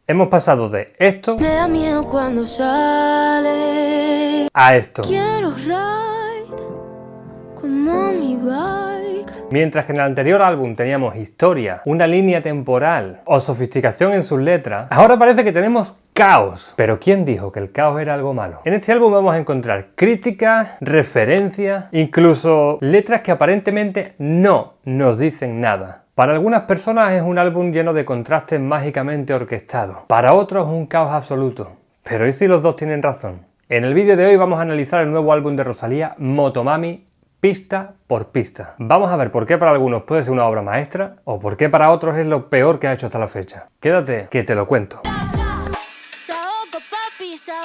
Hemos pasado de esto Me da miedo cuando sale. a esto. Quiero ride como mi bike. Mientras que en el anterior álbum teníamos historia, una línea temporal o sofisticación en sus letras, ahora parece que tenemos caos. Pero ¿quién dijo que el caos era algo malo? En este álbum vamos a encontrar críticas, referencias, incluso letras que aparentemente no nos dicen nada. Para algunas personas es un álbum lleno de contrastes mágicamente orquestados. Para otros un caos absoluto. Pero ¿y si los dos tienen razón? En el vídeo de hoy vamos a analizar el nuevo álbum de Rosalía, Motomami, pista por pista. Vamos a ver por qué para algunos puede ser una obra maestra o por qué para otros es lo peor que ha hecho hasta la fecha. Quédate, que te lo cuento. Saoko, papi, saoko.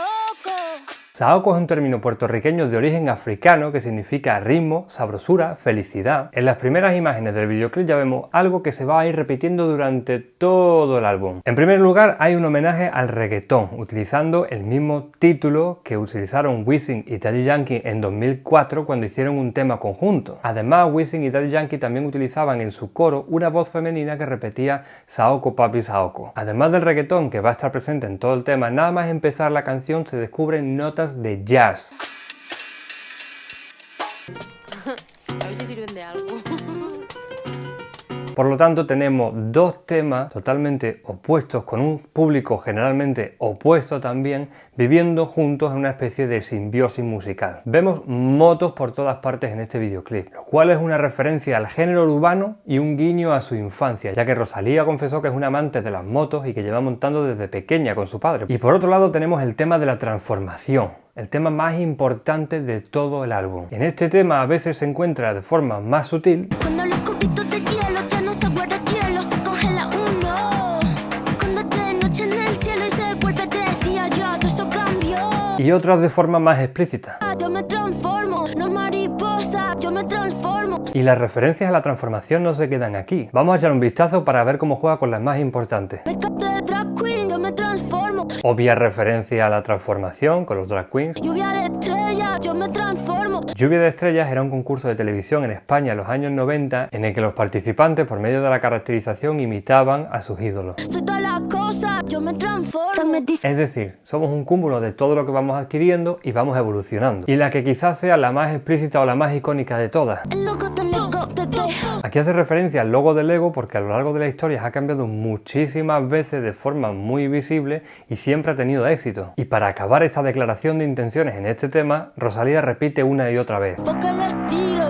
Saoko es un término puertorriqueño de origen africano que significa ritmo, sabrosura, felicidad. En las primeras imágenes del videoclip ya vemos algo que se va a ir repitiendo durante todo el álbum. En primer lugar hay un homenaje al reggaetón, utilizando el mismo título que utilizaron Wisin y Daddy Yankee en 2004 cuando hicieron un tema conjunto. Además, Wisin y Daddy Yankee también utilizaban en su coro una voz femenina que repetía Saoko papi Saoko. Además del reggaetón que va a estar presente en todo el tema, nada más empezar la canción se descubren notas de jazz. A ver si sirven de algo. Por lo tanto, tenemos dos temas totalmente opuestos, con un público generalmente opuesto también, viviendo juntos en una especie de simbiosis musical. Vemos motos por todas partes en este videoclip, lo cual es una referencia al género urbano y un guiño a su infancia, ya que Rosalía confesó que es una amante de las motos y que lleva montando desde pequeña con su padre. Y por otro lado tenemos el tema de la transformación, el tema más importante de todo el álbum. En este tema a veces se encuentra de forma más sutil, Cuando los cubitos de hielo ya no se guarda hielo, se congela uno. Cuando es de noche en el cielo y se vuelve de día, ya todo eso cambió. y otras de forma más explícita. Yo me transformo, no mariposa, yo me transformo. Y las referencias a la transformación no se quedan aquí. Vamos a echar un vistazo para ver cómo juega con las más importantes. Me capto de drag queen, yo me transformo. Obvia referencia a la transformación con los drag queens. Lluvia de estrella, yo me transformo. Lluvia de Estrellas era un concurso de televisión en España en los años 90 en el que los participantes, por medio de la caracterización, imitaban a sus ídolos. Soy todas las cosas, yo me transformo. Es decir, somos un cúmulo de todo lo que vamos adquiriendo y vamos evolucionando. Y la que quizás sea la más explícita o la más icónica de todas. El loco te loco, bebé. Aquí hace referencia al logo de Lego porque a lo largo de la historia ha cambiado muchísimas veces de forma muy visible y siempre ha tenido éxito. Y para acabar esta declaración de intenciones en este tema, Rosalía repite una y otra vez, Porque el estilo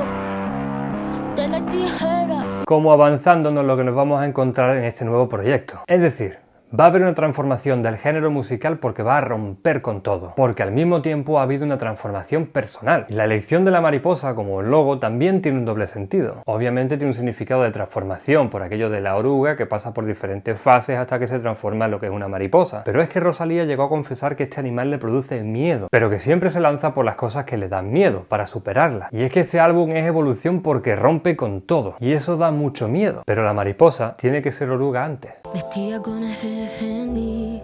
de la tijera. como avanzándonos lo que nos vamos a encontrar en este nuevo proyecto. Es decir, va a haber una transformación del género musical porque va a romper con todo, porque al mismo tiempo ha habido una transformación personal. Y la elección de la mariposa como logo también tiene un doble sentido. Obviamente tiene un significado de transformación por aquello de la oruga que pasa por diferentes fases hasta que se transforma en lo que es una mariposa. Pero es que Rosalía llegó a confesar que este animal le produce miedo, pero que siempre se lanza por las cosas que le dan miedo, para superarlas. Y es que ese álbum es evolución porque rompe con todo, y eso da mucho miedo. Pero la mariposa tiene que ser oruga antes. Vestida con ese Fendi,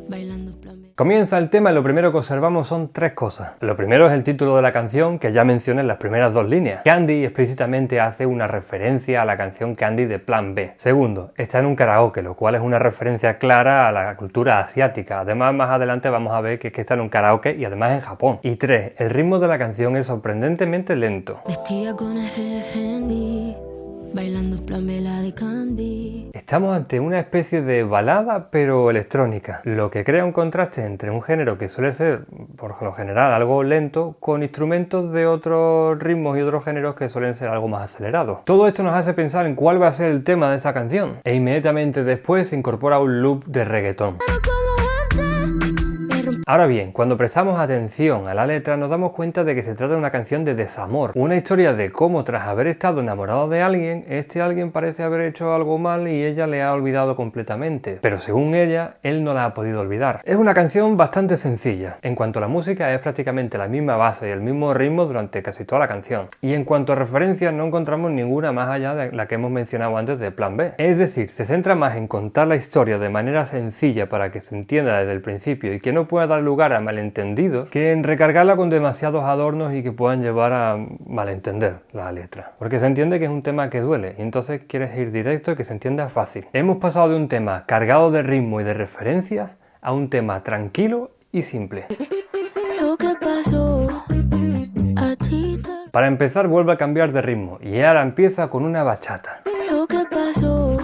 bailando plan B. Comienza el tema y lo primero que observamos son tres cosas. Lo primero es el título de la canción, que ya mencioné en las primeras dos líneas. Candy explícitamente hace una referencia a la canción Candy de Plan B. Segundo, está en un karaoke, lo cual es una referencia clara a la cultura asiática. Además, más adelante vamos a ver que es que está en un karaoke y además en Japón. Y tres, el ritmo de la canción es sorprendentemente lento. Vestida con ese Fendi, bailando plan B la de Candy. Estamos ante una especie de balada pero electrónica, lo que crea un contraste entre un género que suele ser, por lo general, algo lento, con instrumentos de otros ritmos y otros géneros que suelen ser algo más acelerados. Todo esto nos hace pensar en cuál va a ser el tema de esa canción, e inmediatamente después se incorpora un loop de reggaetón. Pero como antes, me rompí. Ahora bien, cuando prestamos atención a la letra nos damos cuenta de que se trata de una canción de desamor, una historia de cómo tras haber estado enamorado de alguien, este alguien parece haber hecho algo mal y ella le ha olvidado completamente, pero según ella, él no la ha podido olvidar. Es una canción bastante sencilla. En cuanto a la música es prácticamente la misma base y el mismo ritmo durante casi toda la canción. Y en cuanto a referencias no encontramos ninguna más allá de la que hemos mencionado antes de Plan B. Es decir, se centra más en contar la historia de manera sencilla para que se entienda desde el principio y que no pueda dar dar lugar a malentendidos que en recargarla con demasiados adornos y que puedan llevar a malentender la letra. Porque se entiende que es un tema que duele y entonces quieres ir directo y que se entienda fácil. Hemos pasado de un tema cargado de ritmo y de referencias a un tema tranquilo y simple. Lo que pasó a ti te... Para empezar vuelve a cambiar de ritmo y ahora empieza con una bachata. Lo que pasó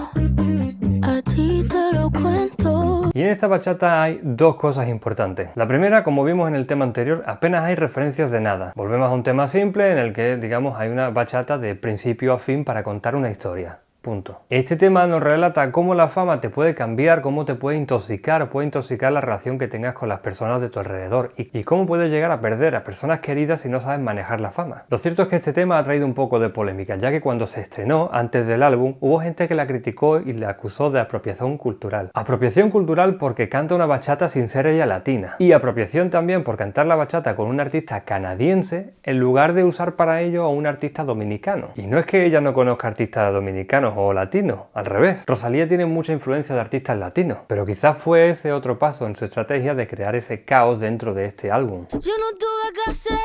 a ti te lo cuento. Y en esta bachata hay dos cosas importantes. La primera, como vimos en el tema anterior, apenas hay referencias de nada. Volvemos a un tema simple en el que, digamos, hay una bachata de principio a fin para contar una historia. Punto. Este tema nos relata cómo la fama te puede cambiar, cómo te puede intoxicar la relación que tengas con las personas de tu alrededor y cómo puedes llegar a perder a personas queridas si no sabes manejar la fama. Lo cierto es que este tema ha traído un poco de polémica, ya que cuando se estrenó, antes del álbum, hubo gente que la criticó y la acusó de apropiación cultural. Apropiación cultural porque canta una bachata sin ser ella latina. Y apropiación también por cantar la bachata con un artista canadiense en lugar de usar para ello a un artista dominicano. Y no es que ella no conozca artistas dominicanos o latinos, al revés. Rosalía tiene mucha influencia de artistas latinos, pero quizás fue ese otro paso en su estrategia de crear ese caos dentro de este álbum. Yo no tuve que hacer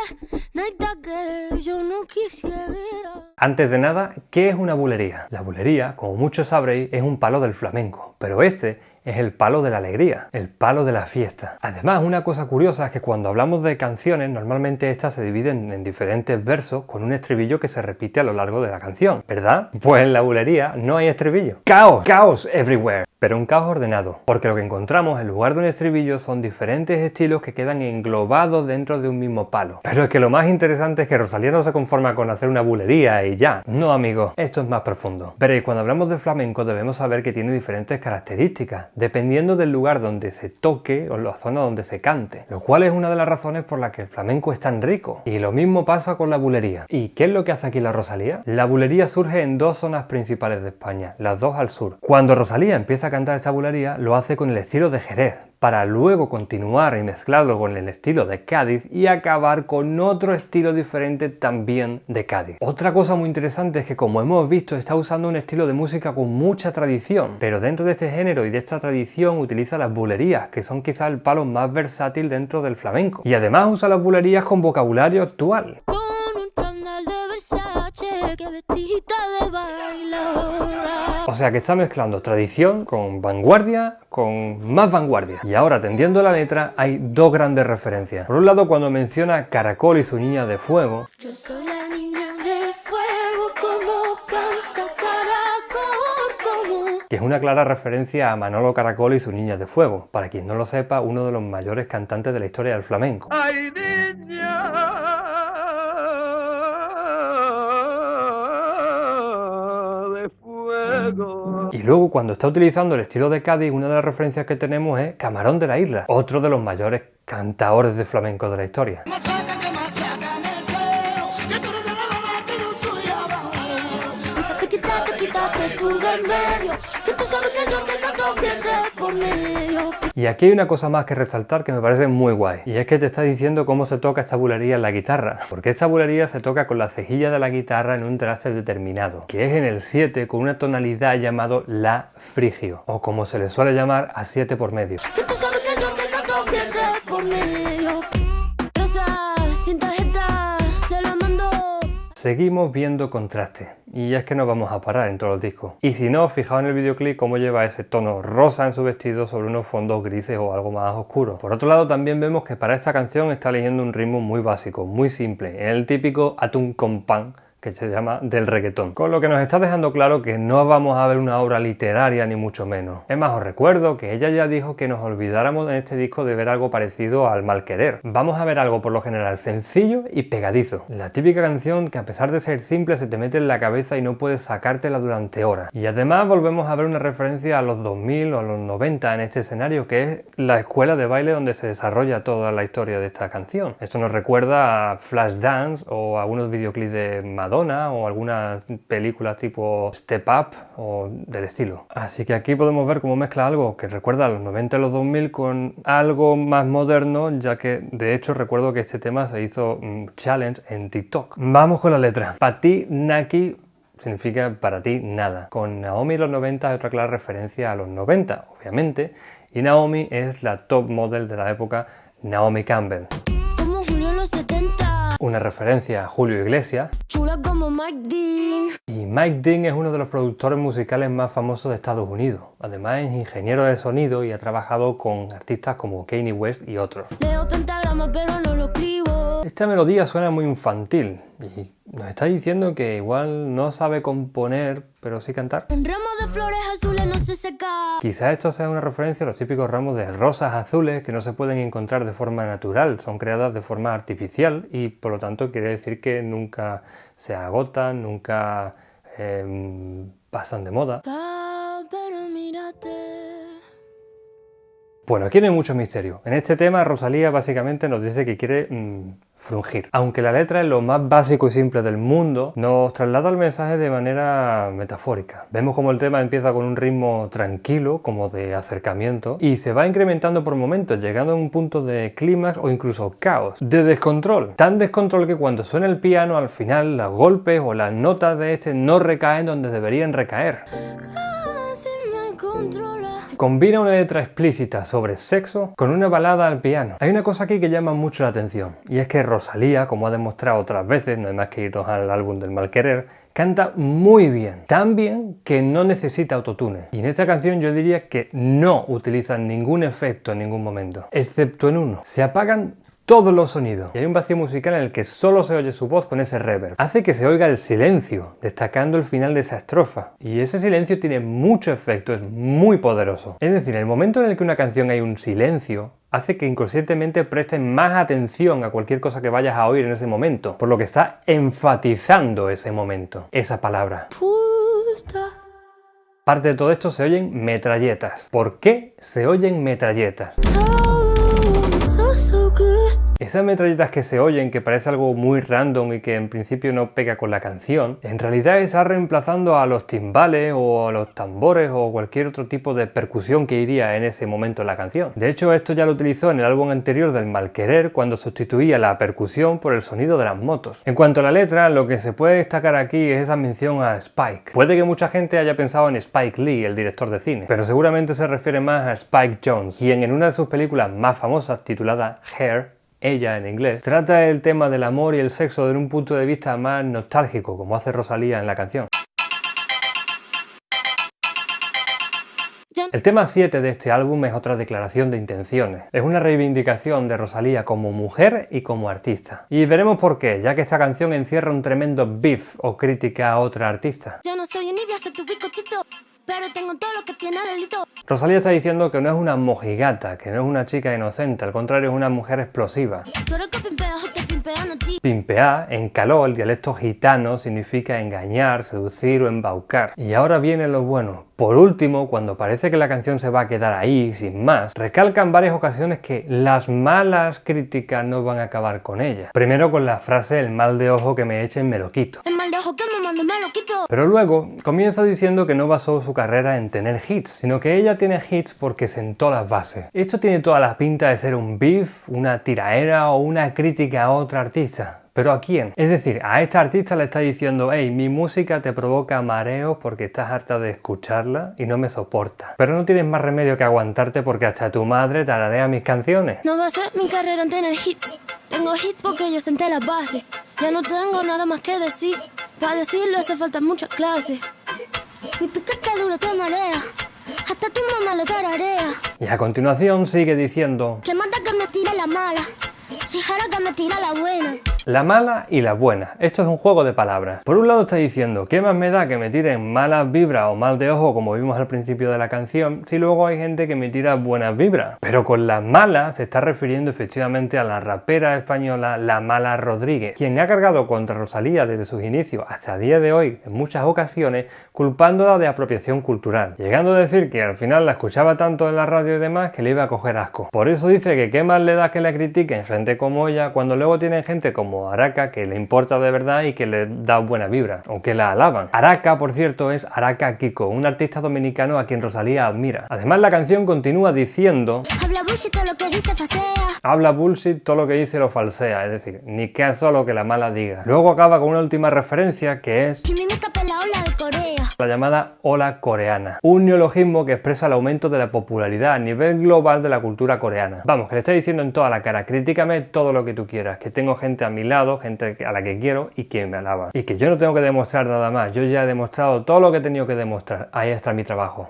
nada que yo no quisiera. Antes de nada, ¿qué es una bulería? La bulería, como muchos sabréis, es un palo del flamenco, pero este es el palo de la alegría, el palo de la fiesta. Además, una cosa curiosa es que cuando hablamos de canciones, normalmente estas se dividen en diferentes versos con un estribillo que se repite a lo largo de la canción, ¿verdad? Pues en la bulería no hay estribillo. ¡Caos! ¡Caos everywhere! Pero un caos ordenado, porque lo que encontramos en lugar de un estribillo son diferentes estilos que quedan englobados dentro de un mismo palo. Pero es que lo más interesante es que Rosalía no se conforma con hacer una bulería y ya. No, amigos, esto es más profundo. Veréis, cuando hablamos de flamenco debemos saber que tiene diferentes características, dependiendo del lugar donde se toque o la zona donde se cante, lo cual es una de las razones por las que el flamenco es tan rico. Y lo mismo pasa con la bulería. ¿Y qué es lo que hace aquí la Rosalía? La bulería surge en dos zonas principales de España, las dos al sur. Cuando Rosalía empieza a cantar esa bulería, lo hace con el estilo de Jerez, para luego continuar y mezclarlo con el estilo de Cádiz y acabar con otro estilo diferente también de Cádiz. Otra cosa muy interesante es que, como hemos visto, está usando un estilo de música con mucha tradición, pero dentro de este género y de esta tradición utiliza las bulerías, que son quizás el palo más versátil dentro del flamenco. Y además usa las bulerías con vocabulario actual. Con un chándal de Versace que vestida de bailar. O sea que está mezclando tradición con vanguardia, con más vanguardia. Y ahora, atendiendo la letra, hay dos grandes referencias. Por un lado, cuando menciona Caracol y su niña de fuego, Yo soy la niña de fuego como canta Caracol, como... que es una clara referencia a Manolo Caracol y su niña de fuego. Para quien no lo sepa, uno de los mayores cantantes de la historia del flamenco. ¡Ay, niña de fuego! Y luego, cuando está utilizando el estilo de Cádiz, una de las referencias que tenemos es Camarón de la Isla, otro de los mayores cantadores de flamenco de la historia. Quítate tú del medio, que tú sabes que yo te canto siempre por medio. Y aquí hay una cosa más que resaltar que me parece muy guay, y es que te está diciendo cómo se toca esta bulería en la guitarra, porque esta bulería se toca con la cejilla de la guitarra en un traste determinado, que es en el 7 con una tonalidad llamado La frigio, o como se le suele llamar a 7 por medio. Que tú sabes que yo te canto siempre por medio. Rosa, sin tarjeta, se lo mando. Seguimos viendo contraste, y es que no vamos a parar en todos los discos. Y si no, fijaos en el videoclip cómo lleva ese tono rosa en su vestido sobre unos fondos grises o algo más oscuro. Por otro lado, también vemos que para esta canción está eligiendo un ritmo muy básico, muy simple, el típico atún con pan, que se llama del reggaetón, con lo que nos está dejando claro que no vamos a ver una obra literaria ni mucho menos. Es más, os recuerdo que ella ya dijo que nos olvidáramos en este disco de ver algo parecido al Mal Querer. Vamos a ver algo por lo general sencillo y pegadizo, la típica canción que a pesar de ser simple se te mete en la cabeza y no puedes sacártela durante horas. Y además volvemos a ver una referencia a los 2000 o a los 90 en este escenario, que es la escuela de baile donde se desarrolla toda la historia de esta canción. Esto nos recuerda a Flashdance o a algunos videoclips de Madonna o algunas películas tipo Step Up o del estilo. Así que aquí podemos ver cómo mezcla algo que recuerda a los 90 y los 2000 con algo más moderno, ya que de hecho recuerdo que este tema se hizo challenge en TikTok. Vamos con la letra. Pa' ti, Naki significa para ti nada. Con Naomi los 90 hay otra clara referencia a los 90, obviamente, y Naomi es la top model de la época, Naomi Campbell. Como Julio en los 70. Una referencia a Julio Iglesias. Chula como Mike Dean. Y Mike Dean es uno de los productores musicales más famosos de Estados Unidos. Además es ingeniero de sonido y ha trabajado con artistas como Kanye West y otros. Leo pentagrama pero no lo escribo. Esta melodía suena muy infantil y nos está diciendo que igual no sabe componer, pero sí cantar. Un ramo de flores azules no se seca. Quizás esto sea una referencia a los típicos ramos de rosas azules que no se pueden encontrar de forma natural, son creadas de forma artificial y por lo tanto quiere decir que nunca se agotan, nunca pasan de moda. Pero mírate. Bueno, aquí no hay mucho misterio. En este tema Rosalía básicamente nos dice que quiere frungir. Aunque la letra es lo más básico y simple del mundo, nos traslada el mensaje de manera metafórica. Vemos como el tema empieza con un ritmo tranquilo, como de acercamiento, y se va incrementando por momentos, llegando a un punto de clímax o incluso caos, de descontrol. Tan descontrol que cuando suena el piano, al final los golpes o las notas de este no recaen donde deberían recaer. Casi me controla. Combina una letra explícita sobre sexo con una balada al piano. Hay una cosa aquí que llama mucho la atención, y es que Rosalía, como ha demostrado otras veces, no hay más que irnos al álbum del Malquerer, canta muy bien, tan bien que no necesita autotune. Y en esta canción yo diría que no utilizan ningún efecto en ningún momento, excepto en uno. Se apagan todos los sonidos y hay un vacío musical en el que solo se oye su voz con ese reverb. Hace que se oiga el silencio, destacando el final de esa estrofa. Y ese silencio tiene mucho efecto, es muy poderoso. Es decir, en el momento en el que una canción hay un silencio, hace que inconscientemente prestes más atención a cualquier cosa que vayas a oír en ese momento, por lo que está enfatizando ese momento, esa palabra. Puta. Parte de todo esto se oyen metralletas. ¿Por qué se oyen metralletas? So good. Esas metralletas que se oyen, que parece algo muy random y que en principio no pega con la canción, en realidad está reemplazando a los timbales o a los tambores o cualquier otro tipo de percusión que iría en ese momento en la canción. De hecho, esto ya lo utilizó en el álbum anterior del Malquerer cuando sustituía la percusión por el sonido de las motos. En cuanto a la letra, lo que se puede destacar aquí es esa mención a Spike. Puede que mucha gente haya pensado en Spike Lee, el director de cine, pero seguramente se refiere más a Spike Jonze, quien en una de sus películas más famosas titulada Hair, ella en inglés, trata el tema del amor y el sexo desde un punto de vista más nostálgico, como hace Rosalía en la canción. El tema 7 de este álbum es otra declaración de intenciones. Es una reivindicación de Rosalía como mujer y como artista. Y veremos por qué, ya que esta canción encierra un tremendo beef o crítica a otra artista. Yo no soy envidia, soy tu bizcochito, pero tengo todo lo que tiene delito. Rosalía está diciendo que no es una mojigata, que no es una chica inocente, al contrario es una mujer explosiva. Tú eres el que pimpeas o te pimpean a ti. Pimpear, en caló, el dialecto gitano, significa engañar, seducir o embaucar. Y ahora viene lo bueno. Por último, cuando parece que la canción se va a quedar ahí, sin más, recalca en varias ocasiones que las malas críticas no van a acabar con ella. Primero con la frase "el mal de ojo que me echen me lo quito". El mal de ojo que me mando me lo quito. Pero luego comienza diciendo que no basó su carrera en tener hits, sino que ella tiene hits porque sentó las bases. Esto tiene toda la pinta de ser un beef, una tiraera o una crítica a otra artista. ¿Pero a quién? Es decir, a esta artista le está diciendo: hey, mi música te provoca mareos porque estás harta de escucharla y no me soporta. Pero no tienes más remedio que aguantarte porque hasta tu madre tararea mis canciones. No va a ser mi carrera en tener hits. Tengo hits porque yo senté las bases. Ya no tengo nada más que decir. Para decirlo hace falta muchas clases. Mi piquete duro te marea. Hasta tu mamá le tararea. Y a continuación sigue diciendo: Que manda que me tire la mala. Si jara que me tira la buena. La mala y la buena. Esto es un juego de palabras. Por un lado está diciendo: ¿qué más me da que me tiren malas vibras o mal de ojo, como vimos al principio de la canción, si luego hay gente que me tira buenas vibras? Pero con las malas se está refiriendo efectivamente a la rapera española La Mala Rodríguez, quien ha cargado contra Rosalía desde sus inicios hasta el día de hoy en muchas ocasiones, culpándola de apropiación cultural, llegando a decir que al final la escuchaba tanto en la radio y demás que le iba a coger asco. Por eso dice que qué más le da que la critiquen gente como ella, cuando luego tienen gente como como Araka, que le importa de verdad y que le da buena vibra, o que la alaban. Araka, por cierto, es Araka Kiko, un artista dominicano a quien Rosalía admira. Además, la canción continúa diciendo: Habla bullshit, todo lo que dice facea. habla bullshit, todo lo que dice lo falsea, es decir, ni caso a lo que la mala diga. Luego acaba con una última referencia que es Y me escapa la ola de Corea. la llamada ola coreana, un neologismo que expresa el aumento de la popularidad a nivel global de la cultura coreana. Vamos, que le está diciendo en toda la cara: críticame todo lo que tú quieras, que tengo gente a mi lado, gente a la que quiero y que me alaba. Y que yo no tengo que demostrar nada más, yo ya he demostrado todo lo que he tenido que demostrar. Ahí está mi trabajo.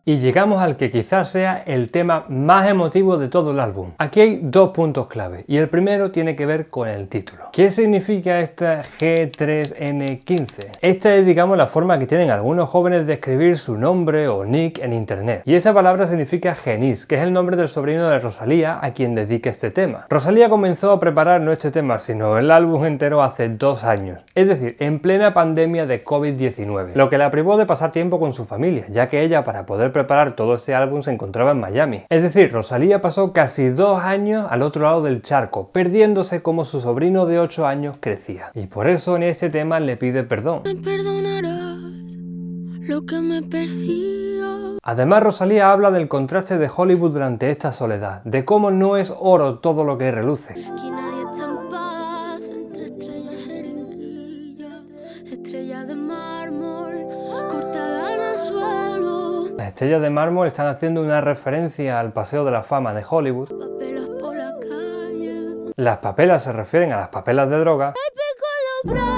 Y llegamos al que quizás sea el tema más emotivo de todo el álbum. Aquí hay dos puntos clave, y el primero tiene que ver con el título. ¿Qué significa esta G3N15? Esta es, digamos, la forma que tienen algunos jóvenes de escribir su nombre o nick en internet. Y esa palabra significa Genis, que es el nombre del sobrino de Rosalía a quien dedica este tema. Rosalía comenzó a preparar no este tema, sino el álbum entero hace 2 años, es decir, en plena pandemia de COVID-19, lo que la privó de pasar tiempo con su familia, ya que ella, para poder preparar todo ese álbum, se encontraba en Miami. Es decir, Rosalía pasó casi 2 años al otro lado del charco, perdiéndose como su sobrino de 8 años crecía. Y por eso en este tema le pide perdón. Me perdonarás lo que me perdí. Además, Rosalía habla del contraste de Hollywood durante esta soledad, de cómo no es oro todo lo que reluce. Aquí nadie está en paz, entre estrellas jeringuillas, estrella de mármol, cortada en el suelo. Las estrellas de mármol están haciendo una referencia al Paseo de la Fama de Hollywood. Papelas por la calle. Las papelas se refieren a las papelas de droga. Pico los brazos,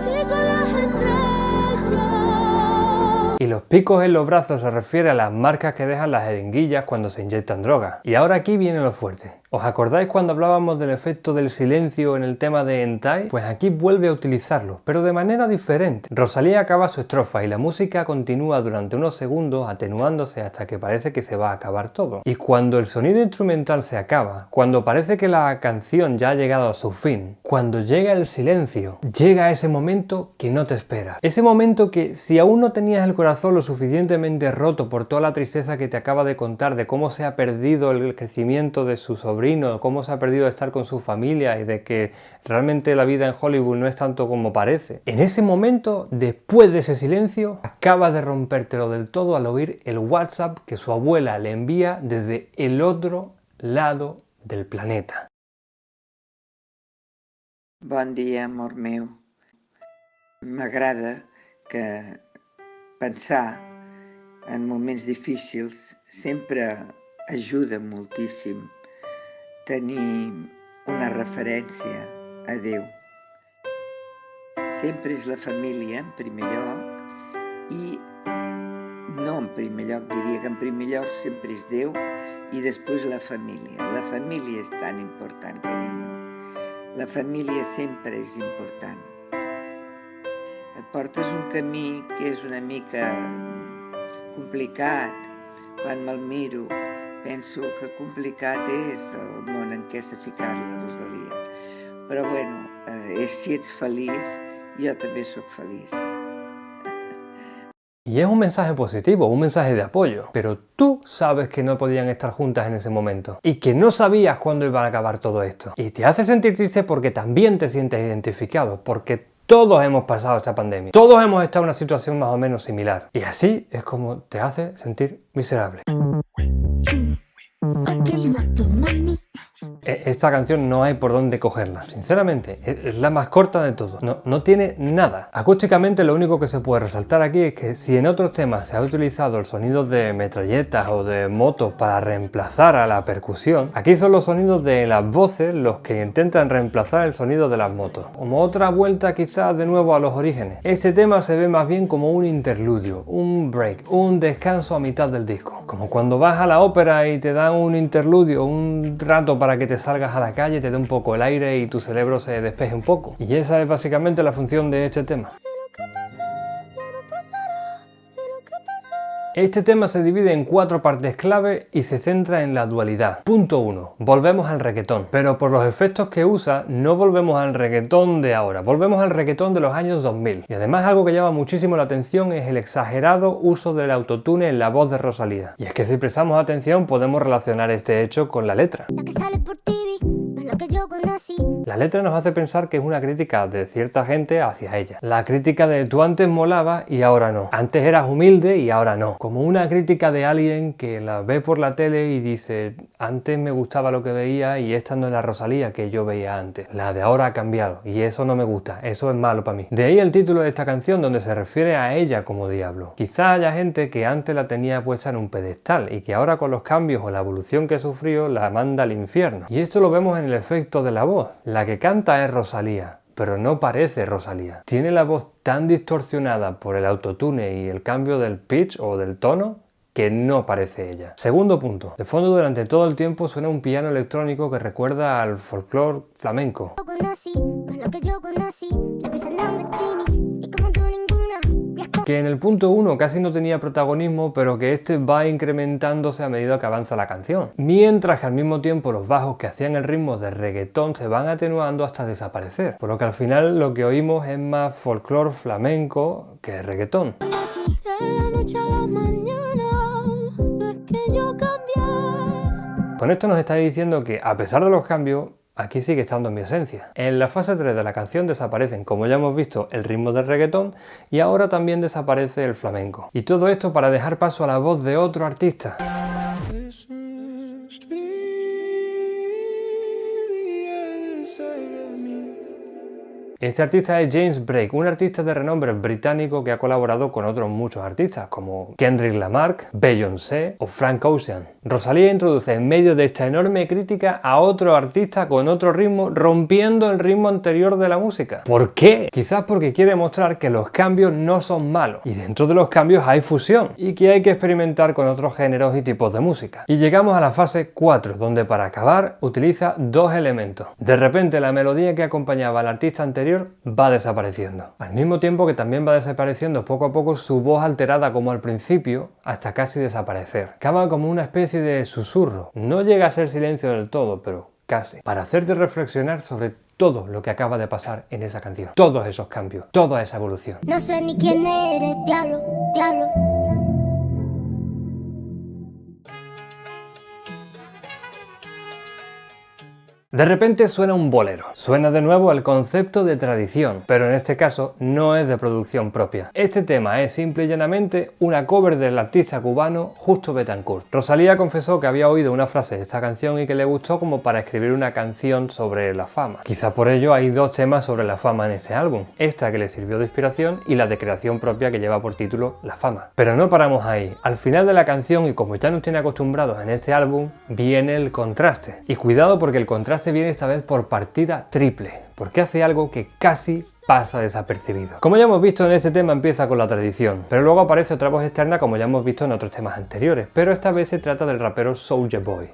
pico las estrellas. Y los picos en los brazos se refiere a las marcas que dejan las jeringuillas cuando se inyectan droga. Y ahora aquí viene lo fuerte. ¿Os acordáis cuando hablábamos del efecto del silencio en el tema de Hentai? Pues aquí vuelve a utilizarlo, pero de manera diferente. Rosalía acaba su estrofa y la música continúa durante unos segundos atenuándose hasta que parece que se va a acabar todo. Y cuando el sonido instrumental se acaba, cuando parece que la canción ya ha llegado a su fin, cuando llega el silencio, llega ese momento que no te esperas. Ese momento que, si aún no tenías el corazón lo suficientemente roto por toda la tristeza que te acaba de contar de cómo se ha perdido el crecimiento de su sobrino, cómo se ha perdido estar con su familia y de que realmente la vida en Hollywood no es tanto como parece. En ese momento, después de ese silencio, acaba de rompértelo del todo al oír el WhatsApp que su abuela le envía desde el otro lado del planeta. Bon dia, amor meu. M'agrada que pensar en moments difícils sempre ajuda moltíssim. Tenir una referència a Déu. Sempre és la família en primer lloc i no en primer lloc, diria que en primer lloc sempre és Déu i després la família. La família és tan important, carinyo. La família sempre és important. Et portes un camí que és una mica complicat. Quan me'l miro, penso que complicat és el món en què s'ha ficat la Rosalia. Però bueno, si ets feliç, jo també sóc feliç. Y es un mensaje positivo, un mensaje de apoyo. Pero tú sabes que no podían estar juntas en ese momento. Y que no sabías cuándo iba a acabar todo esto. Y te hace sentir triste porque también te sientes identificado. Porque todos hemos pasado esta pandemia. Todos hemos estado en una situación más o menos similar. Y así es como te hace sentir miserable. Esta canción no hay por dónde cogerla, sinceramente, es la más corta de todos, no tiene nada. Acústicamente lo único que se puede resaltar aquí es que si en otros temas se ha utilizado el sonido de metralletas o de motos para reemplazar a la percusión, aquí son los sonidos de las voces los que intentan reemplazar el sonido de las motos. Como otra vuelta quizás de nuevo a los orígenes. Este tema se ve más bien como un interludio, un break, un descanso a mitad del disco. Como cuando vas a la ópera y te dan un interludio, un rato para que te salgas a la calle, te dé un poco el aire y tu cerebro se despeje un poco. Y esa es básicamente la función de este tema. Este tema se divide en 4 partes clave y se centra en la dualidad. Punto 1. Volvemos al reggaetón, pero por los efectos que usa no volvemos al reggaetón de ahora, volvemos al reggaetón de los años 2000. Y además algo que llama muchísimo la atención es el exagerado uso del autotune en la voz de Rosalía. Y es que si prestamos atención podemos relacionar este hecho con la letra. La que sale por TV, no es la que yo conocí. La letra nos hace pensar que es una crítica de cierta gente hacia ella. La crítica de tú antes molabas y ahora no. Antes eras humilde y ahora no. Como una crítica de alguien que la ve por la tele y dice antes me gustaba lo que veía y esta no es la Rosalía que yo veía antes. La de ahora ha cambiado y eso no me gusta. Eso es malo para mí. De ahí el título de esta canción donde se refiere a ella como diablo. Quizá haya gente que antes la tenía puesta en un pedestal y que ahora con los cambios o la evolución que sufrió la manda al infierno. Y esto lo vemos en el efecto de la voz. La que canta es Rosalía, pero no parece Rosalía. Tiene la voz tan distorsionada por el autotune y el cambio del pitch o del tono que no parece ella. Segundo punto. De fondo durante todo el tiempo suena un piano electrónico que recuerda al folclore flamenco. Que en el punto 1 casi no tenía protagonismo, pero que este va incrementándose a medida que avanza la canción. Mientras que al mismo tiempo los bajos que hacían el ritmo de reggaetón se van atenuando hasta desaparecer. Por lo que al final lo que oímos es más folclore flamenco que reggaetón. Con esto nos está diciendo que a pesar de los cambios, aquí sigue estando en mi esencia. En la fase 3 de la canción desaparecen, como ya hemos visto, el ritmo del reggaetón y ahora también desaparece el flamenco. Y todo esto para dejar paso a la voz de otro artista. Este artista es James Blake, un artista de renombre británico que ha colaborado con otros muchos artistas como Kendrick Lamar, Beyoncé o Frank Ocean. Rosalía introduce en medio de esta enorme crítica a otro artista con otro ritmo, rompiendo el ritmo anterior de la música. ¿Por qué? Quizás porque quiere mostrar que los cambios no son malos y dentro de los cambios hay fusión y que hay que experimentar con otros géneros y tipos de música. Y llegamos a la fase 4, donde para acabar utiliza 2 elementos. De repente la melodía que acompañaba al artista anterior va desapareciendo. Al mismo tiempo que también va desapareciendo poco a poco su voz alterada como al principio, hasta casi desaparecer. Acaba como una especie de susurro. No llega a ser silencio del todo, pero casi. Para hacerte reflexionar sobre todo lo que acaba de pasar en esa canción. Todos esos cambios, toda esa evolución. No sé ni quién eres, diablo, diablo. De repente suena un bolero, suena de nuevo el concepto de tradición, pero en este caso no es de producción propia. Este tema es simple y llanamente una cover del artista cubano Justo Betancourt. Rosalía confesó que había oído una frase de esta canción y que le gustó como para escribir una canción sobre la fama. Quizá por ello hay 2 temas sobre la fama en este álbum, esta que le sirvió de inspiración y la de creación propia que lleva por título La fama. Pero no paramos ahí. Al final de la canción, y como ya nos tiene acostumbrados en este álbum, viene el contraste. Y cuidado porque el contraste viene esta vez por partida triple, porque hace algo que casi pasa desapercibido. Como ya hemos visto, en este tema empieza con la tradición, pero luego aparece otra voz externa como ya hemos visto en otros temas anteriores, pero esta vez se trata del rapero Soulja Boy.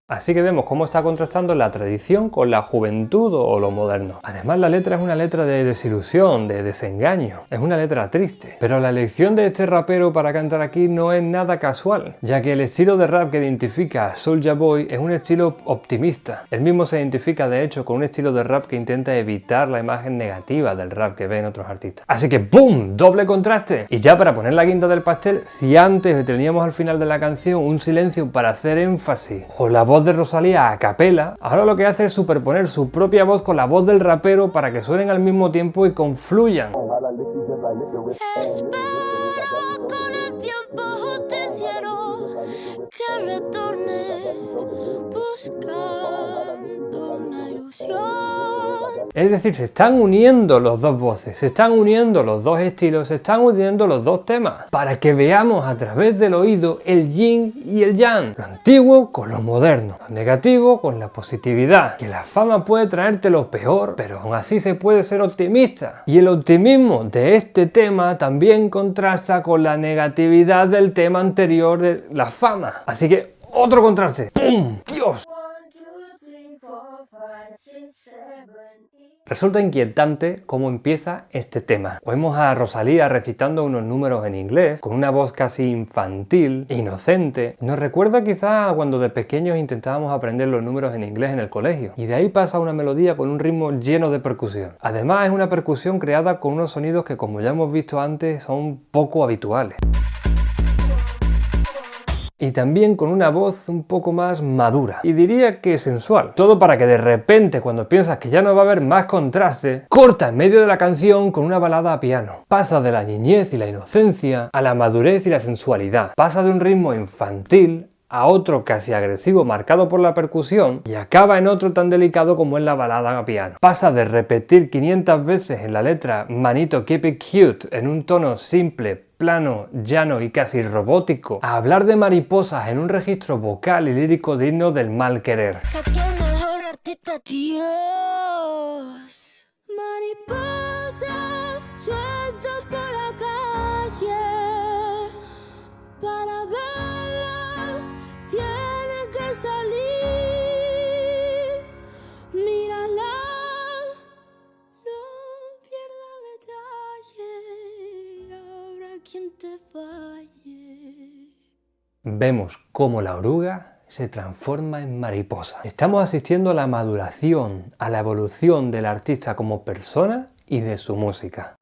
Así que vemos cómo está contrastando la tradición con la juventud o lo moderno. Además, la letra es una letra de desilusión, de desengaño. Es una letra triste. Pero la elección de este rapero para cantar aquí no es nada casual, ya que el estilo de rap que identifica a Soulja Boy es un estilo optimista. Él mismo se identifica de hecho con un estilo de rap que intenta evitar la imagen negativa del rap que ven otros artistas. Así que ¡boom! Doble contraste. Y ya para poner la guinda del pastel, si antes teníamos al final de la canción un silencio para hacer énfasis o la voz de Rosalía a capela, ahora lo que hace es superponer su propia voz con la voz del rapero para que suenen al mismo tiempo y confluyan. Espero con el tiempo justiciero que retornes buscando una ilusión. Es decir, se están uniendo los 2 voces, se están uniendo los 2 estilos, se están uniendo los 2 temas, para que veamos a través del oído el yin y el yang, lo antiguo con lo moderno, lo negativo con la positividad, que la fama puede traerte lo peor, pero aún así se puede ser optimista. Y el optimismo de este tema también contrasta con la negatividad del tema anterior de la fama. Así que, otro contraste. ¡Pum! ¡Dios! Resulta inquietante cómo empieza este tema. Oímos a Rosalía recitando unos números en inglés, con una voz casi infantil, inocente. Nos recuerda quizá a cuando de pequeños intentábamos aprender los números en inglés en el colegio. Y de ahí pasa una melodía con un ritmo lleno de percusión. Además es una percusión creada con unos sonidos que, como ya hemos visto antes, son poco habituales. Y también con una voz un poco más madura, y diría que sensual. Todo para que de repente, cuando piensas que ya no va a haber más contraste, corta en medio de la canción con una balada a piano. Pasa de la niñez y la inocencia a la madurez y la sensualidad. Pasa de un ritmo infantil a otro casi agresivo marcado por la percusión y acaba en otro tan delicado como es la balada a piano. Pasa de repetir 500 veces en la letra "Manito, keep it cute" en un tono simple, plano, llano y casi robótico, a hablar de mariposas en un registro vocal y lírico digno del mal querer. Dios, mariposas sueltas por la calle, para verla tiene que salir, mírala, no pierda detalle, habrá quien te falle. Vemos cómo la oruga se transforma en mariposa. Estamos asistiendo a la maduración, a la evolución del artista como persona y de su música.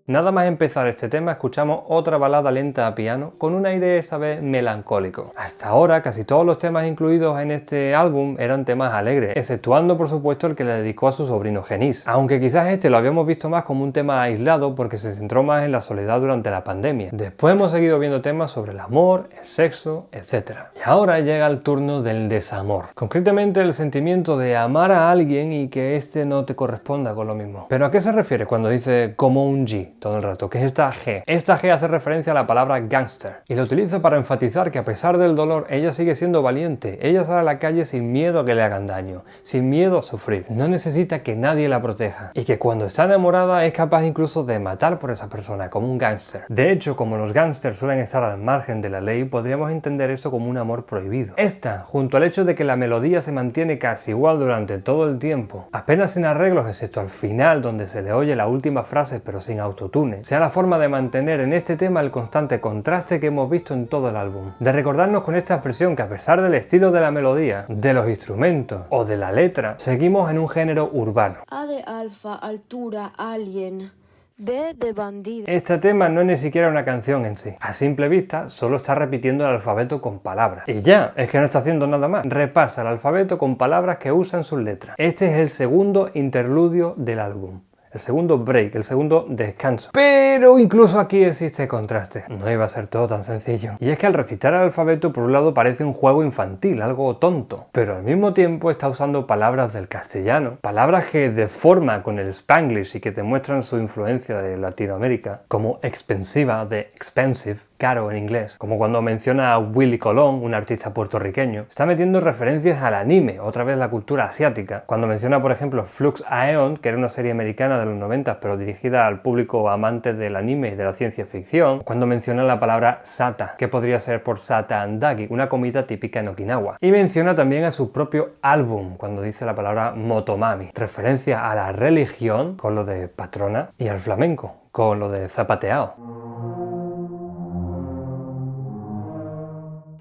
Nada más empezar este tema escuchamos otra balada lenta a piano con un aire esa vez melancólico. Hasta ahora casi todos los temas incluidos en este álbum eran temas alegres, exceptuando por supuesto el que le dedicó a su sobrino Genís, aunque quizás este lo habíamos visto más como un tema aislado porque se centró más en la soledad durante la pandemia. Después hemos seguido viendo temas sobre el amor, el sexo, etc. Y ahora llega el turno del desamor, concretamente el sentimiento de amar a alguien y que éste no te corresponda con lo mismo. ¿Pero a qué se refiere cuando dice como un G todo el rato? ¿Qué es esta G? Esta G hace referencia a la palabra gangster y lo utiliza para enfatizar que a pesar del dolor ella sigue siendo valiente. Ella sale a la calle sin miedo a que le hagan daño, sin miedo a sufrir. No necesita que nadie la proteja y que cuando está enamorada es capaz incluso de matar por esa persona, como un gángster. De hecho, como los gángsters suelen estar al margen de la ley, podríamos entender eso como un amor prohibido. Esta, junto al hecho de que la melodía se mantiene casi igual durante todo el tiempo, apenas sin arreglos excepto al final donde se le oye la última frase pero sin autotune, sea la forma de mantener en este tema el constante contraste que hemos visto en todo el álbum, de recordarnos con esta expresión que a pesar del estilo de la melodía, de los instrumentos o de la letra, seguimos en un género urbano. A de alfa, altura, alien. B de bandido. Este tema no es ni siquiera una canción en sí. A simple vista solo está repitiendo el alfabeto con palabras. Y ya, es que no está haciendo nada más. Repasa el alfabeto con palabras que usan sus letras. Este es el segundo interludio del álbum. El segundo break, el segundo descanso. Pero incluso aquí existe contraste. No iba a ser todo tan sencillo. Y es que al recitar el alfabeto por un lado parece un juego infantil, algo tonto, pero al mismo tiempo está usando palabras del castellano, palabras que deforma con el Spanglish y que demuestran su influencia de Latinoamérica, como expensiva de expensive, caro en inglés, como cuando menciona a Willy Colón, un artista puertorriqueño. Está metiendo referencias al anime, otra vez la cultura asiática, cuando menciona por ejemplo Flux Aeon, que era una serie americana de los 90 pero dirigida al público amante del anime y de la ciencia ficción, cuando menciona la palabra sata, que podría ser por sata andagi, una comida típica en Okinawa, y menciona también a su propio álbum cuando dice la palabra motomami, referencia a la religión con lo de patrona y al flamenco con lo de zapateado.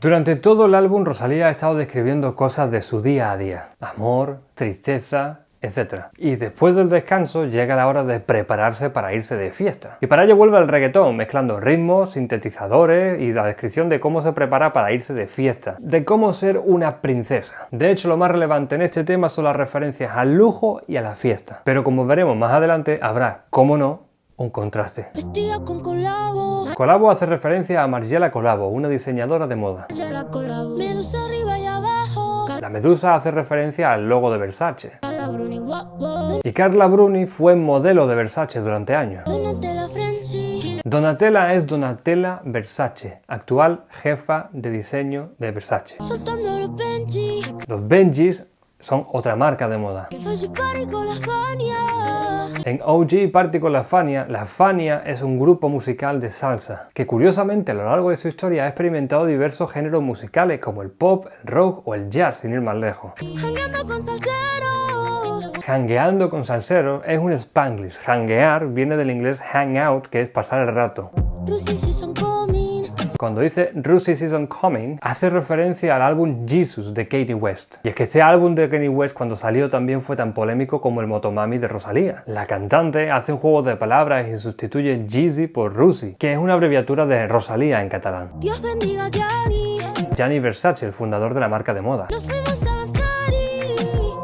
Durante todo el álbum Rosalía ha estado describiendo cosas de su día a día, amor, tristeza, etc. Y después del descanso llega la hora de prepararse para irse de fiesta. Y para ello vuelve al reggaetón, mezclando ritmos, sintetizadores y la descripción de cómo se prepara para irse de fiesta, de cómo ser una princesa. De hecho, lo más relevante en este tema son las referencias al lujo y a la fiesta. Pero como veremos más adelante, habrá, cómo no, un contraste. Vestida con colabo. Colabo hace referencia a Margiela Colabo, una diseñadora de moda. Medusa arriba y abajo. La medusa hace referencia al logo de Versace. Carla Bruni, guau. Y Carla Bruni fue modelo de Versace durante años. Donatella Frenzy. Donatella es Donatella Versace, actual jefa de diseño de Versace. Soltando los Benji. Los Benjis son otra marca de moda. Hoy party con la Fania. En OG Party con la Fania es un grupo musical de salsa que curiosamente a lo largo de su historia ha experimentado diversos géneros musicales como el pop, el rock o el jazz, sin ir más lejos. Jangueando con salseros. Jangueando con salseros es un spanglish. Janguear viene del inglés hang out, que es pasar el rato. Lucy Season Coming. Cuando dice Rusty Season Coming, hace referencia al álbum Jesus de Kanye West. Y es que este álbum de Kanye West cuando salió también fue tan polémico como el Motomami de Rosalía. La cantante hace un juego de palabras y sustituye Jeezy por Rusy, que es una abreviatura de Rosalía en catalán. Dios bendiga a Gianni. Gianni Versace, el fundador de la marca de moda. Nos fuimos a la Zari.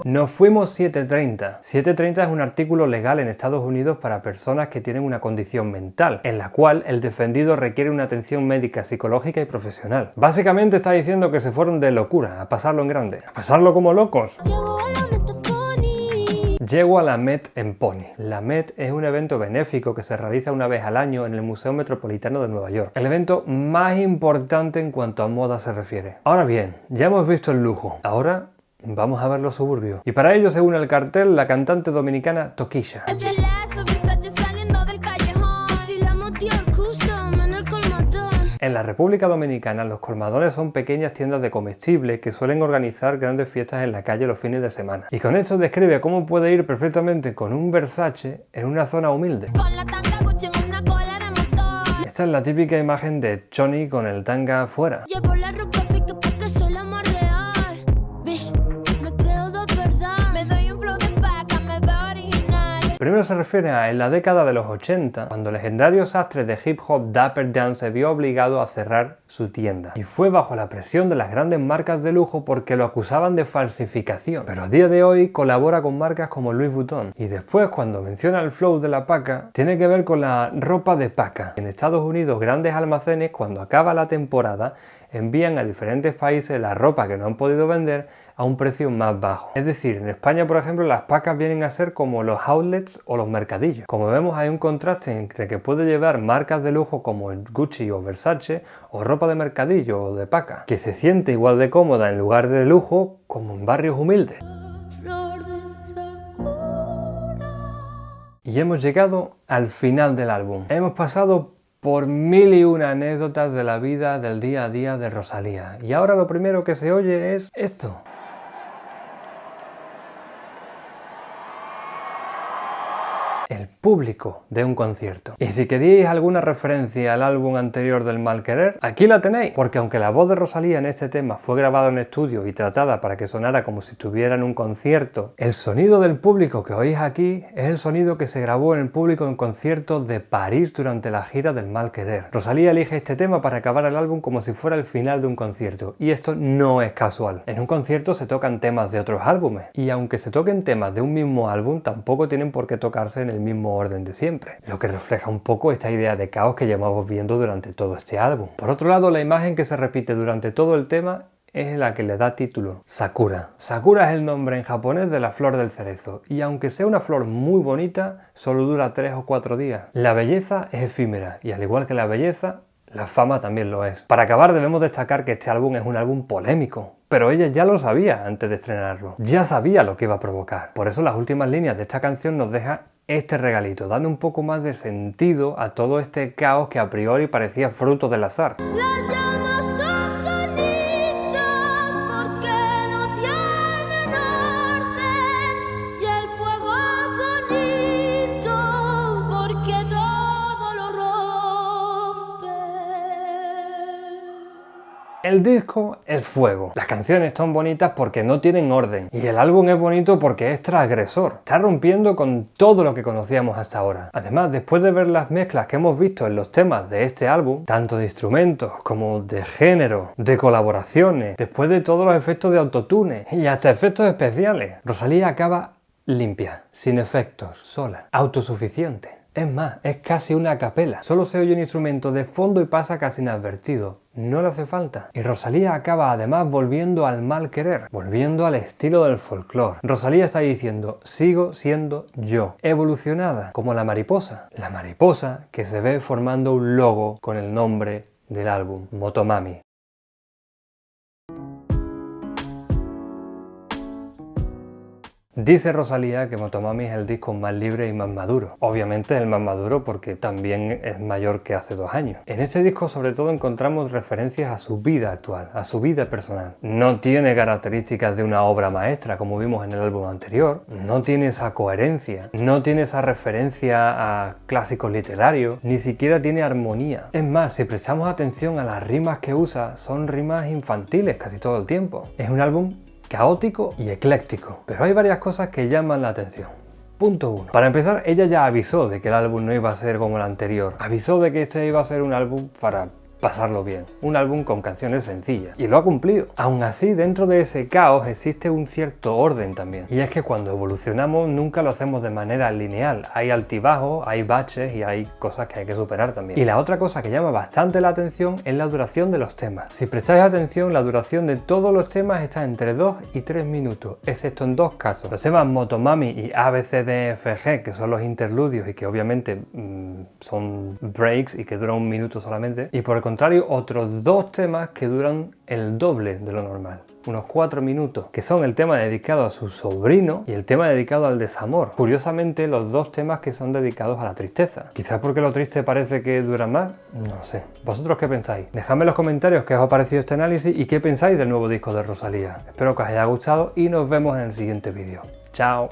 Nos fuimos 730. 730 es un artículo legal en Estados Unidos para personas que tienen una condición mental, en la cual el defendido requiere una atención médica, psicológica y profesional. Básicamente está diciendo que se fueron de locura, a pasarlo en grande, a pasarlo como locos. Llego a la meta Pony. Llego a la Met en Pony. La Met es un evento benéfico que se realiza una vez al año en el Museo Metropolitano de Nueva York. El evento más importante en cuanto a moda se refiere. Ahora bien, ya hemos visto el lujo. Ahora vamos a ver los suburbios. Y para ello se une al cartel la cantante dominicana Tokischa. Desde lazo, Versace saliendo del callejón. Desfilamos Dior Custom en el colmadón. En la República Dominicana los colmadones son pequeñas tiendas de comestibles que suelen organizar grandes fiestas en la calle los fines de semana. Y con esto describe cómo puede ir perfectamente con un Versace en una zona humilde. Con la tanga Gucci en una cola de motor. Esta es la típica imagen de Choni con el tanga afuera. Llevo la ropa pique porque soy la más real. Bitch, me creo de verdad. Me doy un flow de paca, me veo original. Primero se refiere a en la década de los 80, cuando el legendario sastre de hip hop Dapper Dan se vio obligado a cerrar su tienda. Y fue bajo la presión de las grandes marcas de lujo porque lo acusaban de falsificación. Pero a día de hoy colabora con marcas como Louis Vuitton. Y después, cuando menciona el flow de la paca, tiene que ver con la ropa de paca. En Estados Unidos, grandes almacenes, cuando acaba la temporada, envían a diferentes países la ropa que no han podido vender a un precio más bajo. Es decir, en España, por ejemplo, las pacas vienen a ser como los outlets o los mercadillos. Como vemos, hay un contraste entre que puede llevar marcas de lujo como el Gucci o Versace o ropa de mercadillo o de paca, que se siente igual de cómoda en lugar de lujo como en barrios humildes. Flor de Sakura. Y hemos llegado al final del álbum. Hemos pasado por 1001 anécdotas de la vida del día a día de Rosalía. Y ahora lo primero que se oye es esto. El público de un concierto. Y si queríais alguna referencia al álbum anterior del Mal Querer, aquí la tenéis, porque aunque la voz de Rosalía en este tema fue grabada en estudio y tratada para que sonara como si estuviera en un concierto, el sonido del público que oís aquí es el sonido que se grabó en el público en conciertos de París durante la gira del Mal Querer. Rosalía elige este tema para acabar el álbum como si fuera el final de un concierto, y esto no es casual. En un concierto se tocan temas de otros álbumes, y aunque se toquen temas de un mismo álbum, tampoco tienen por qué tocarse en el mismo orden de siempre, lo que refleja un poco esta idea de caos que llevamos viendo durante todo este álbum. Por otro lado, la imagen que se repite durante todo el tema es la que le da título, Sakura. Sakura es el nombre en japonés de la flor del cerezo, y aunque sea una flor muy bonita, solo dura 3 o 4 días. La belleza es efímera, y al igual que la belleza, la fama también lo es. Para acabar, debemos destacar que este álbum es un álbum polémico, pero ella ya lo sabía antes de estrenarlo. Ya sabía lo que iba a provocar. Por eso las últimas líneas de esta canción nos deja este regalito, dando un poco más de sentido a todo este caos que a priori parecía fruto del azar. Las llamas son bonitas porque no tienen orden, y el fuego es bonito porque todo lo rompe. El disco es fuego, las canciones son bonitas porque no tienen orden, y el álbum es bonito porque es transgresor, está rompiendo con todo lo que conocíamos hasta ahora. Además, después de ver las mezclas que hemos visto en los temas de este álbum, tanto de instrumentos como de género, de colaboraciones, después de todos los efectos de autotune y hasta efectos especiales, Rosalía acaba limpia, sin efectos, sola, autosuficiente. Es más, es casi una a capela. Solo se oye un instrumento de fondo y pasa casi inadvertido. No le hace falta. Y Rosalía acaba además volviendo al mal querer, volviendo al estilo del folclore. Rosalía está diciendo, sigo siendo yo, evolucionada, como la mariposa. La mariposa que se ve formando un logo con el nombre del álbum, Motomami. Dice Rosalía que Motomami es el disco más libre y más maduro. Obviamente es el más maduro porque también es mayor que hace 2 años. En este disco sobre todo encontramos referencias a su vida actual, a su vida personal. No tiene características de una obra maestra como vimos en el álbum anterior, no tiene esa coherencia, no tiene esa referencia a clásicos literarios, ni siquiera tiene armonía. Es más, si prestamos atención a las rimas que usa, son rimas infantiles casi todo el tiempo. Es un álbum caótico y ecléctico, pero hay varias cosas que llaman la atención. Punto 1. Para empezar, ella ya avisó de que el álbum no iba a ser como el anterior. Avisó de que este iba a ser un álbum para pasarlo bien, un álbum con canciones sencillas, y lo ha cumplido. Aún así, dentro de ese caos existe un cierto orden también, y es que cuando evolucionamos nunca lo hacemos de manera lineal, hay altibajos, hay baches y hay cosas que hay que superar también. Y la otra cosa que llama bastante la atención es la duración de los temas. Si prestáis atención, la duración de todos los temas está entre 2 y 3 minutos, excepto en 2 casos. Los temas Motomami y ABCDFG, que son los interludios y que obviamente son breaks y que duran 1 minuto solamente, y por el contrario, otros 2 temas que duran el doble de lo normal, unos 4 minutos, que son el tema dedicado a su sobrino y el tema dedicado al desamor. Curiosamente, los 2 temas que son dedicados a la tristeza. Quizás porque lo triste parece que dura más, no sé. ¿Vosotros qué pensáis? Dejadme en los comentarios qué os ha parecido este análisis y qué pensáis del nuevo disco de Rosalía. Espero que os haya gustado y nos vemos en el siguiente vídeo. ¡Chao!